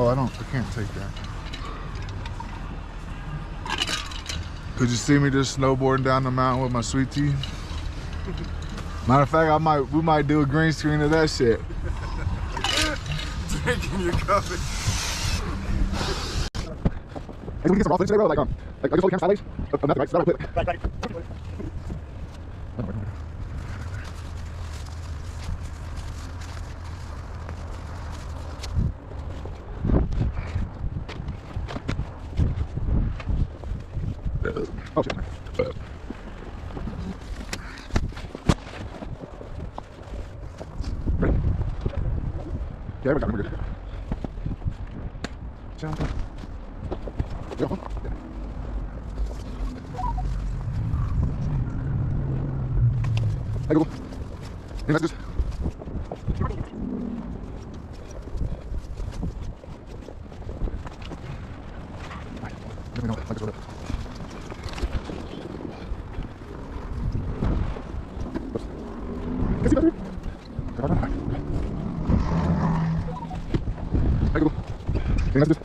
Oh, I can't take that. Could you see me just snowboarding down the mountain with my sweet tea? Matter of fact, we might do a green screen of that shit. Drinking your coffee. Hey, can we get some raw footage today, bro? Like just hold the camera sideways. Nothing, right? So that way, quick. Right. Oh shit. Ready? Yeah, we're good. Jump. Jump. Yeah. Hey, Google. Any messages? Alright. Let me know. Like this order. Can you see better? Hey, Google. Any messages?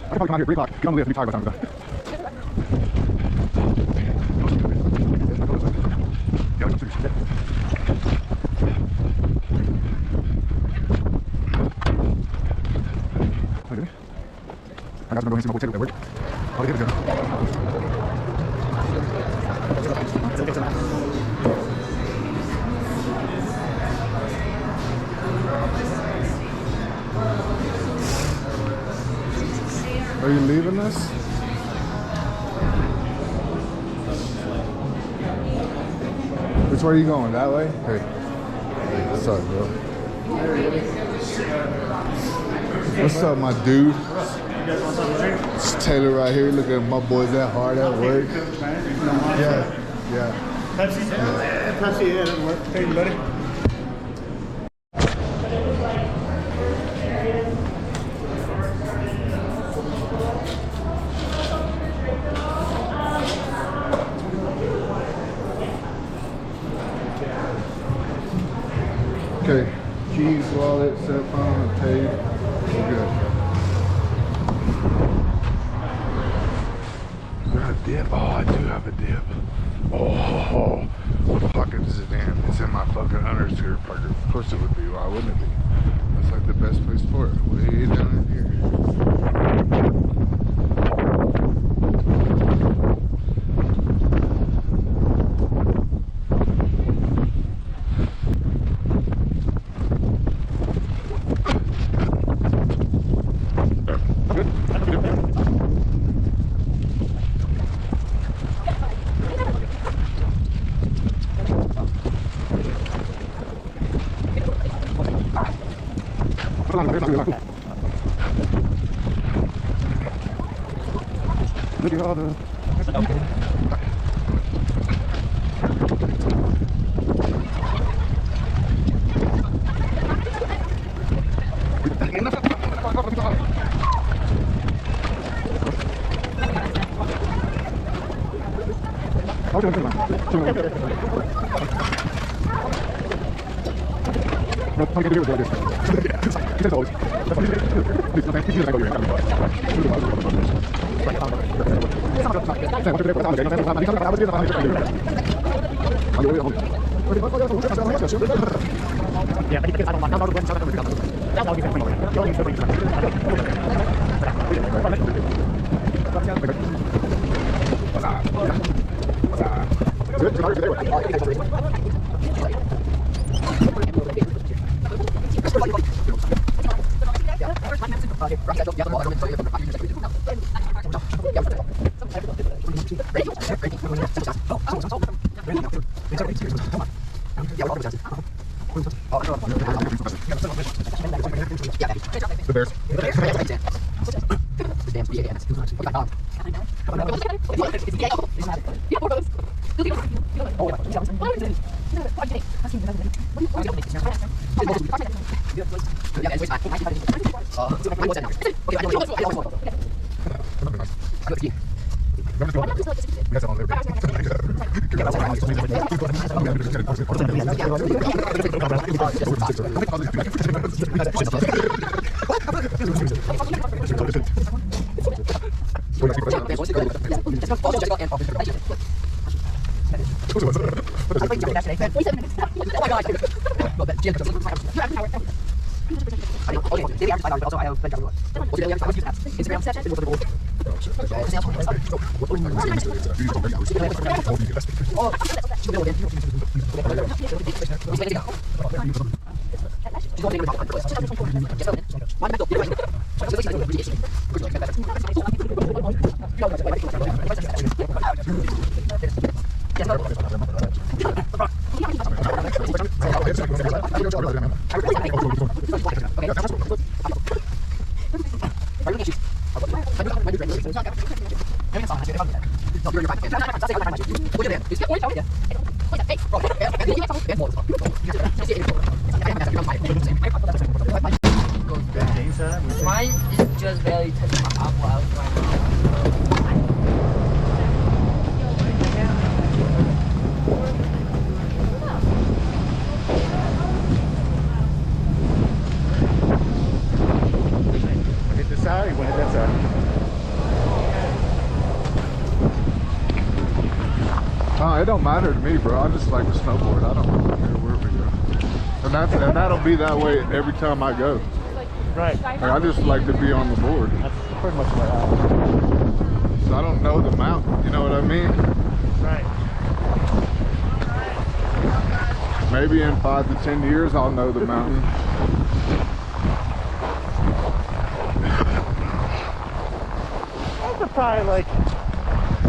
I can probably come out here at 3 o'clock. Get on the lift and be tired by the time we're done. I got to go and see my boy Taylor at work. Oh, they hit it. Are you leaving us? Which way are you going? That way? Hey. What's up, bro? What's up, my dude? It's Taylor right here. Look at my boys that hard at work. Yeah. Pepsi? Yeah. Pepsi, yeah, that'll work. Hey, buddy. Okay, keys, wallet, cell phone, tape, we're good. Do I have a dip? Oh, I do have a dip. Oh, what the fuck is it, man? It's in my fucking undershirt pocket. Of course it would be. Why wouldn't it be? That's like the best place for it. Way down in here. Look at all the... The Bears. Mine is just barely touching my top while I was flying. Hit this side, you want to hit that side. It don't matter to me, bro. I just like to snowboard. I don't care where we go. And that'll be that way every time I go. Right. Like, I just like to be on the board. That's pretty much what I So I don't know the mountain, you know what I mean? Right. Maybe in 5 to 10 years I'll know the mountain. That's probably like,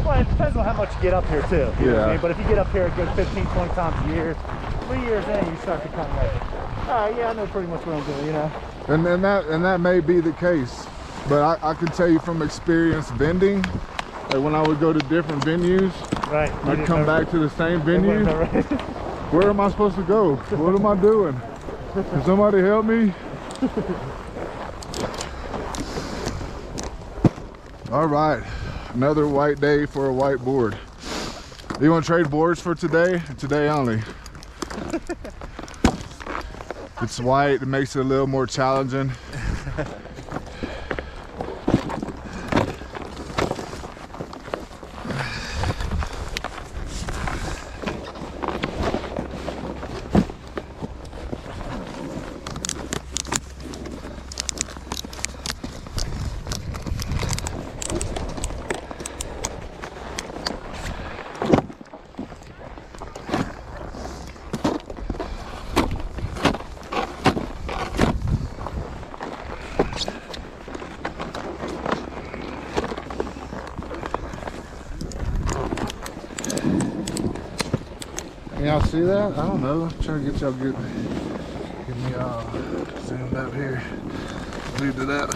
well, it depends on how much you get up here too. You know what I mean? But if you get up here a good 15, 20 times a year, 3 years in, you start to kind of like, all right, yeah, I know pretty much what I'm doing, you know? And that may be the case, but I can tell you from experience vending, like when I would go to different venues, Right. I'd come back to the same venue. Where am I supposed to go? What am I doing? Can somebody help me? All right, another white day for a white board. You want to trade boards for today? Today only. It's white, it makes it a little more challenging. Y'all see that? I don't know. I'm trying to get y'all get me zoomed up here. Leave to that.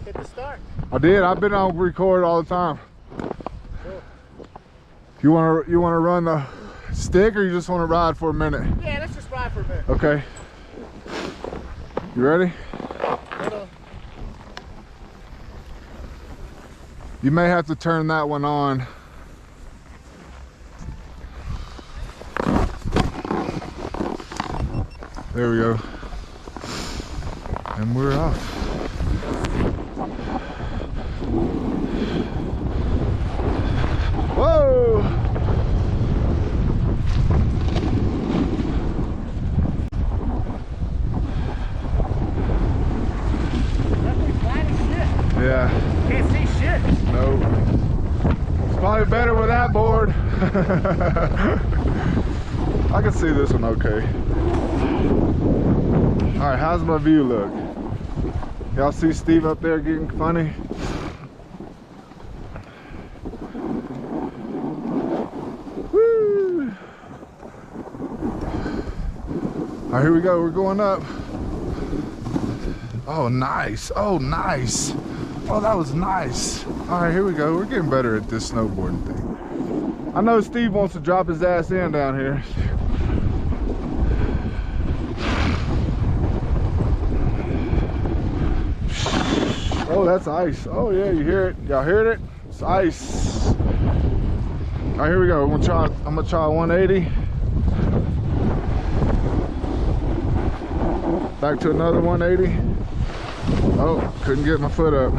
Hit the start. I did. I've been on record all the time. Cool. You wanna run the stick, or you just want to ride for a minute? Yeah, let's just ride for a minute. Okay. You ready? Hold on. You may have to turn that one on. There we go. And we're off. Whoa! Yeah. Can't see shit. Nope. It's probably better with that board. I can see this one okay. Alright, how's my view look? Y'all see Steve up there getting funny? Woo! Alright, here we go. We're going up. Oh, nice. Oh, nice. Oh, that was nice. All right, here we go. We're getting better at this snowboarding thing. I know Steve wants to drop his ass in down here. Oh, that's ice. Oh, yeah, you hear it? Y'all heard it? It's ice. All right, here we go. I'm gonna try 180. Back to another 180. Oh, couldn't get my foot up.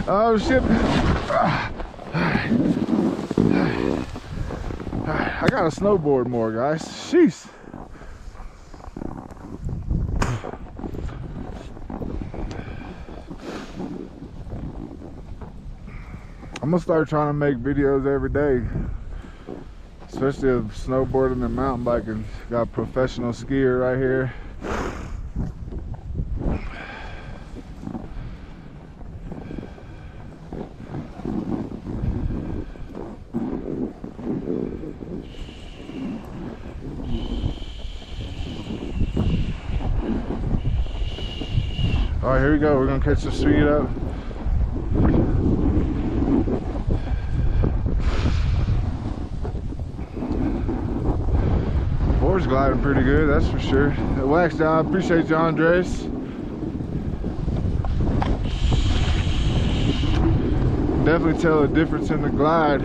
Oh shit. I gotta snowboard more, guys. Jeez. I'm gonna start trying to make videos every day, especially of snowboarding and mountain biking. Got a professional skier right here. All right, here we go. We're gonna catch the speed up. Board's gliding pretty good, that's for sure. The wax job, appreciate you, Andres. Definitely tell the difference in the glide.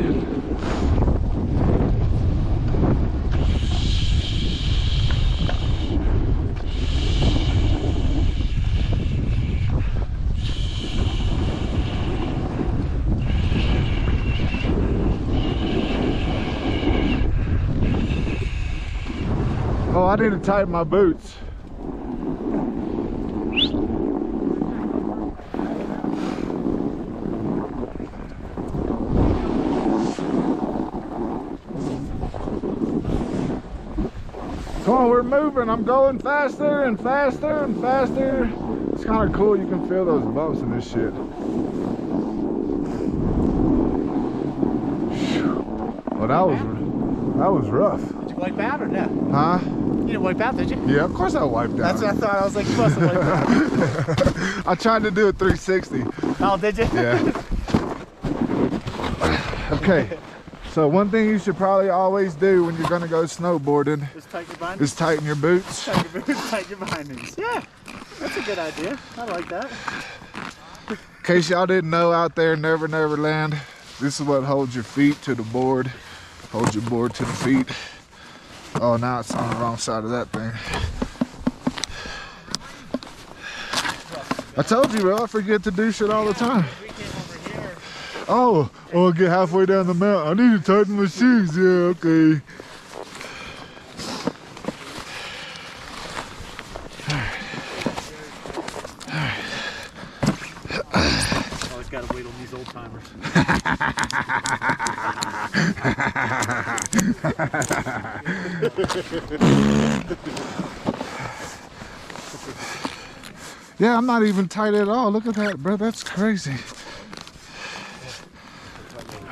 Oh, I need to tighten my boots. Come on, we're moving. I'm going faster and faster and faster. It's kind of cool. You can feel those bumps in this shit. Well, that was rough. Did you wipe out or no? Huh? You didn't wipe out, did you? Yeah, of course I wiped out. That's what I thought. I was like, you must have wiped out. I tried to do a 360. Oh, did you? Yeah. Okay. So one thing you should probably always do when you're gonna go snowboarding Just tighten your bindings. is tighten your boots. Tighten your boots, tighten your bindings. Yeah, that's a good idea. I like that. In case y'all didn't know out there, Never Never Land, this is what holds your feet to the board. Hold your board to the feet. Oh, now it's on the wrong side of that thing. I told you, bro, I forget to do shit all the time. We came over here. Oh, I'll get halfway down the mountain. I need to tighten my shoes. Yeah, okay. Always gotta wait on these old timers. Yeah, I'm not even tight at all. Look at that, bro. That's crazy.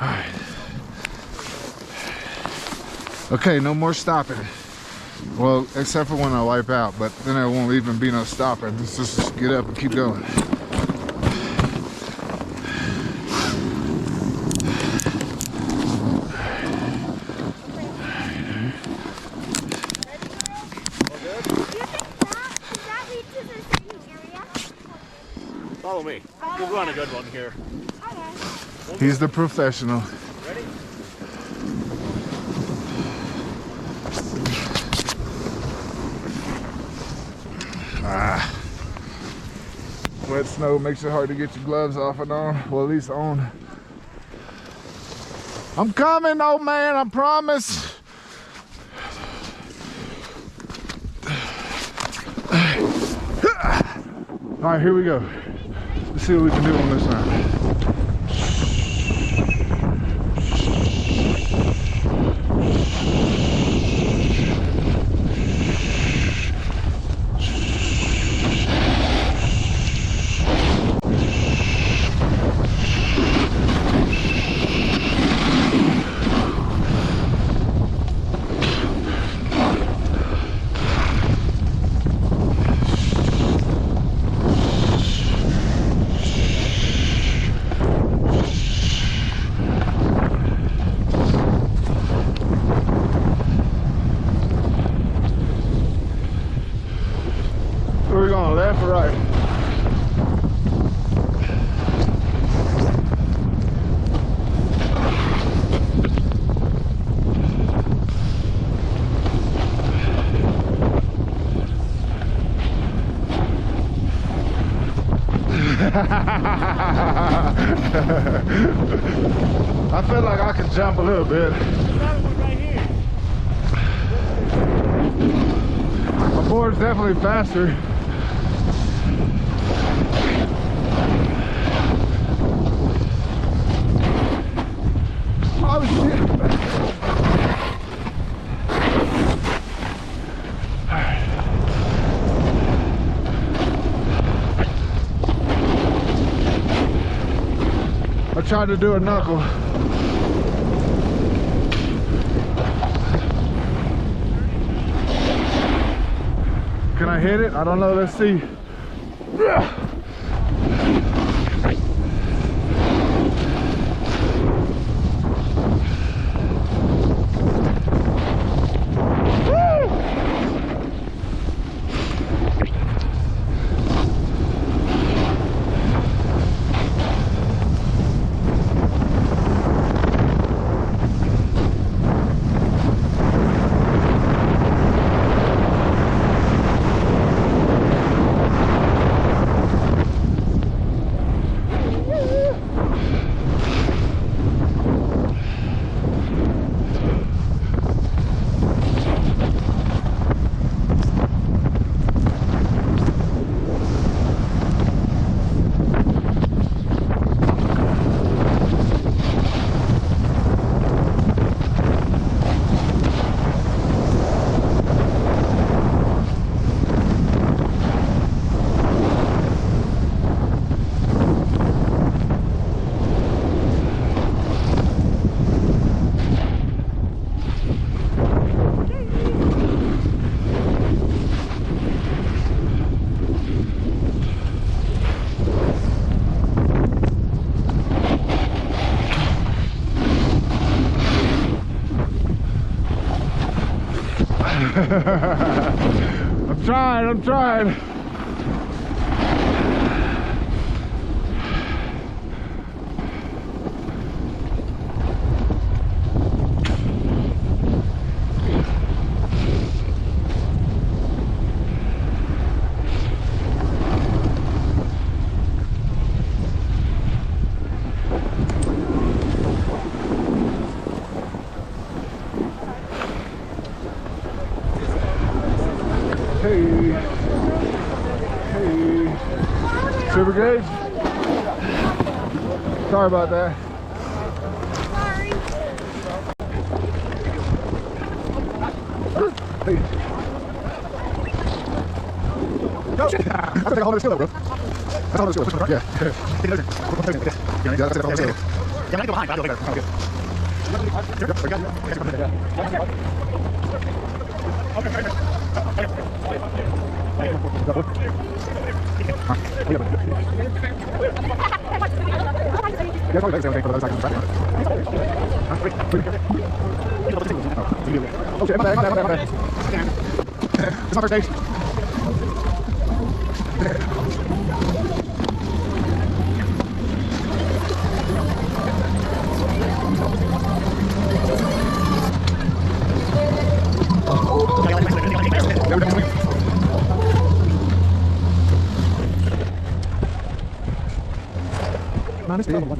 All right. Okay, no more stopping. Well, except for when I wipe out, but then there won't even be no stopping. Let's just get up and keep going. Follow me. We'll run a good one here. He's the professional. Ready? Wet snow makes it hard to get your gloves off and on. Well, at least on. I'm coming, old man, I promise. All right, here we go. Let's see what we can do on this side. We're going left or right? I feel like I could jump a little bit. Right here. My board's definitely faster. Oh shit! I tried to do a knuckle. Can I hit it? I don't know. Let's see. I'm trying. Hey. Super gauge? Sorry about that. Sorry. Hey. No! I think I hold it still, bro. That's all it's still. Yeah. Yeah, that's it. Yeah, I'm gonna go behind, but I'll go later. It's my first date. Thomas.